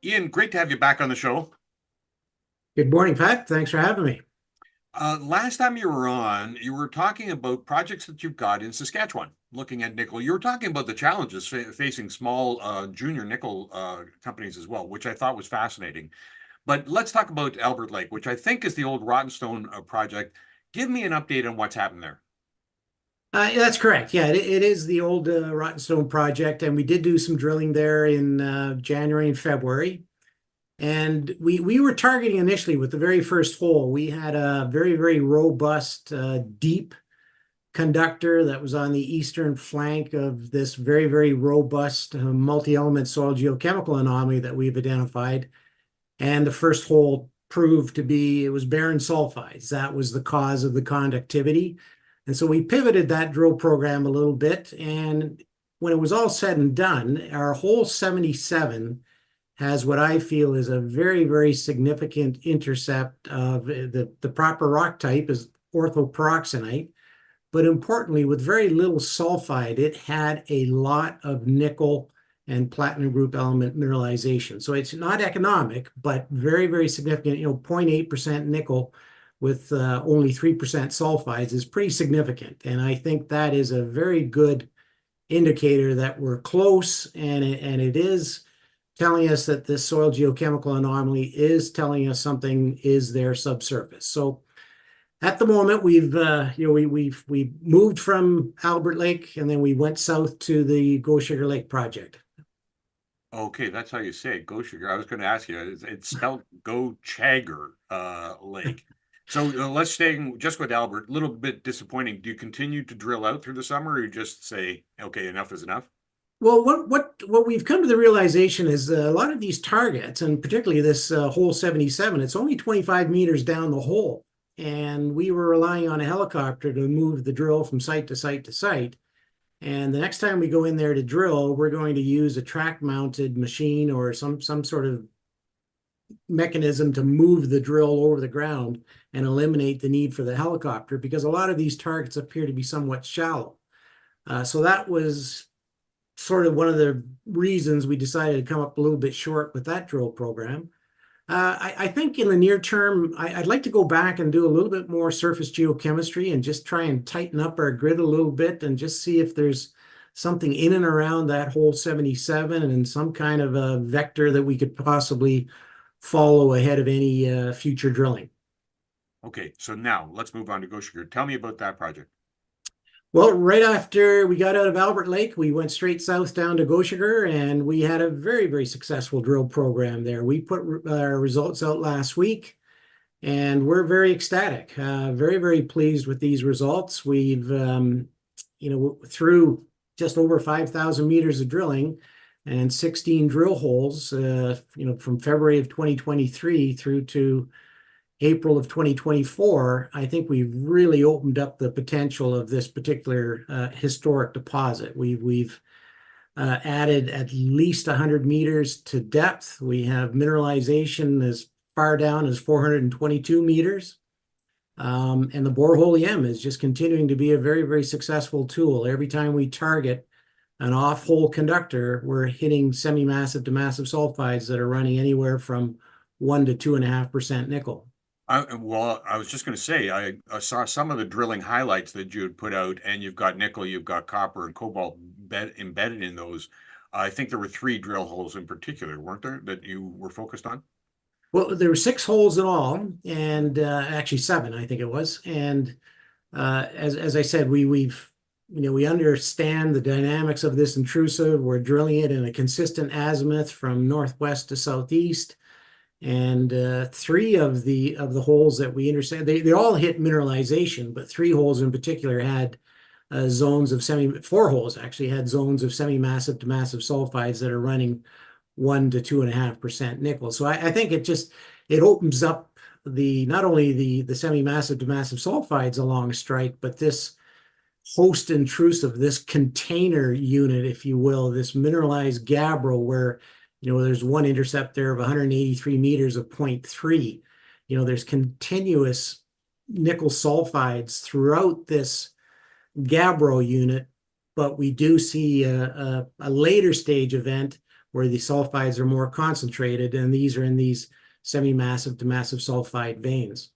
Ian, great to have you back on the show. Good morning, Pat. Thanks for having me. Last time you were on, you were talking about projects that you've got in Saskatchewan, looking at nickel. You were talking about the challenges facing small junior nickel companies as well, which I thought was fascinating. But let's talk about Albert Lake, which I think is the old Rottenstone project. Give me an update on what's happened there. Yeah, that's correct. Yeah, it is the old Rottenstone project, and we did do some drilling there in January and February. And we were targeting initially with the very first hole. We had a very, very robust, deep conductor that was on the eastern flank of this very, very robust multi-element soil geochemical anomaly that we've identified. And the first hole proved to be, it was barren sulfides. That was the cause of the conductivity. And so we pivoted that drill program a little bit. And when it was all said and done, our hole 77 has what I feel is a very, very significant intercept of the proper rock type is orthopyroxenite. But importantly, with very little sulfide, it had a lot of nickel and platinum group element mineralization. So it's not economic, but very, very significant. 0.8% nickel with only 3% sulfides is pretty significant. And I think that is a very good indicator that we're close, and it is telling us that this soil geochemical anomaly is telling us something is there subsurface. So at the moment, we've we moved from Albert Lake, and then we went south to the Gochager Lake Project. Okay, that's how you say it, Gochager. I was going to ask you, it's spelled Gochager Lake. So let's stay just with Albert. A little bit disappointing. Do you continue to drill out through the summer, or you just say, okay, enough is enough? Well, what we've come to the realization is a lot of these targets, and particularly this hole 77, it's only 25 meters down the hole. And we were relying on a helicopter to move the drill from site to site to site. And the next time we go in there to drill, we're going to use a track-mounted machine or some sort of mechanism to move the drill over the ground and eliminate the need for the helicopter, because a lot of these targets appear to be somewhat shallow. So that was sort of one of the reasons we decided to come up a little bit short with that drill program. I think in the near term, I'd like to go back and do a little bit more surface geochemistry and just try and tighten up our grid a little bit and just see if there's something in and around that hole 77 and some kind of a vector that we could possibly follow ahead of any future drilling. Okay, so now let's move on to Gochager. Tell me about that project. Well, right after we got out of Albert Lake, we went straight south down to Gochager, and we had a very, very successful drill program there. We put our results out last week, and we're very ecstatic, very, very pleased with these results. We've, through just over 5,000 meters of drilling and 16 drill holes, from February of 2023 through to April of 2024, I think we've really opened up the potential of this particular historic deposit. We've added at least 100 meters to depth. We have mineralization as far down as 422 meters. And the borehole EM is just continuing to be a very, very successful tool. Every time we target an off-hole conductor, we're hitting semi-massive to massive sulfides that are running anywhere from 1 to 2.5% nickel. Well, I was just going to say, I saw some of the drilling highlights that you had put out, and you've got nickel, you've got copper, and cobalt embedded in those. I think there were 3 drill holes in particular, weren't there, that you were focused on? Well, there were 6 holes in all, and actually 7, I think it was. And as I said, we understand the dynamics of this intrusive. We're drilling it in a consistent azimuth from northwest to southeast. And 3 of the holes that we intersect, they all hit mineralization, but 3 holes in particular had zones of 4 holes actually had zones of semi-massive to massive sulfides that are running 1 to 2.5% nickel. So I think it opens up not only the semi-massive to massive sulfides along strike, but this host intrusive, this container unit, if you will, this mineralized gabbro where there's one intercept there of 183 meters of 0.3. There's continuous nickel sulfides throughout this gabbro unit but we do see a later stage event where the sulfides are more concentrated, and these are in these semi-massive to massive sulfide veins.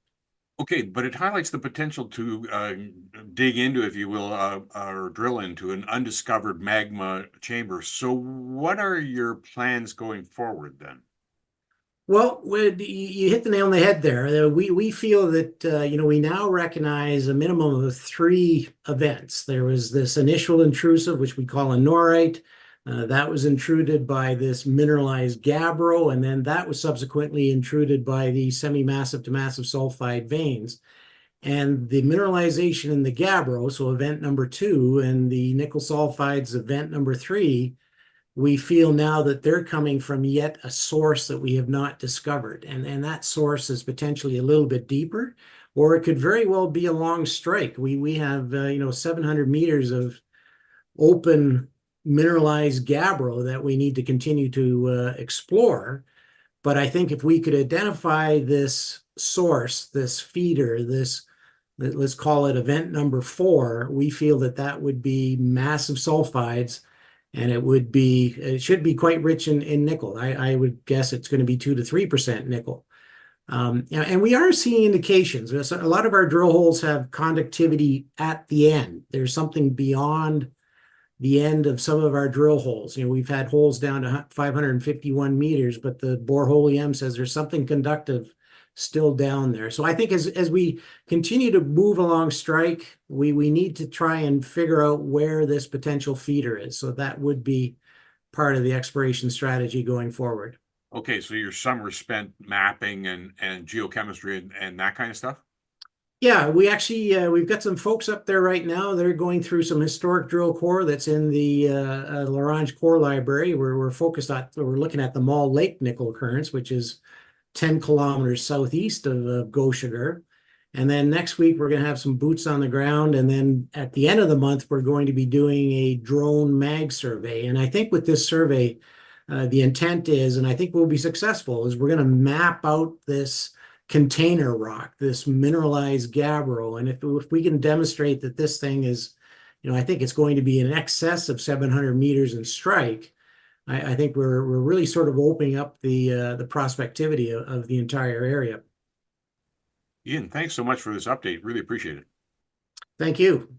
Okay, but it highlights the potential to dig into, if you will, or drill into an undiscovered magma chamber. So, what are your plans going forward then? Well, you hit the nail on the head there. We feel that we now recognize a minimum of three events. There was this initial intrusive, which we call a norite. That was intruded by this mineralized gabbro, and then that was subsequently intruded by the semi-massive to massive sulfide veins. And the mineralization in the gabbro, so event number 2, and the nickel sulfides, event number 3, we feel now that they're coming from yet a source that we have not discovered. And that source is potentially a little bit deeper, or it could very well be a long strike. We have 700 meters of open mineralized gabbro that we need to continue to explore. But I think if we could identify this source, this feeder, let's call it event number 4, we feel that that would be massive sulfides, and it should be quite rich in nickel. I would guess it's going to be 2 to 3% nickel. And we are seeing indications. A lot of our drill holes have conductivity at the end. There's something beyond the end of some of our drill holes. We've had holes down to 551 meters, but the borehole EM says there's something conductive still down there. So I think as we continue to move along strike, we need to try and figure out where this potential feeder is. So that would be part of the exploration strategy going forward. Okay, so your summer spent mapping and geochemistry and that kind of stuff? Yeah, we've got some folks up there right now. They're going through some historic drill core that's in the L'Orange Core Library, where we're looking at the Mall Lake nickel occurrence, which is 10 kilometers southeast of Gochager. And then next week, we're going to have some boots on the ground. And then at the end of the month, we're going to be doing a drone mag survey. And I think with this survey, the intent is, and I think we'll be successful, is we're going to map out this container rock, this mineralized gabbro. And if we can demonstrate that this thing is, I think it's going to be in excess of 700 meters in strike, I think we're really sort of opening up the prospectivity of the entire area. Ian, thanks so much for this update. Really appreciate it. Thank you.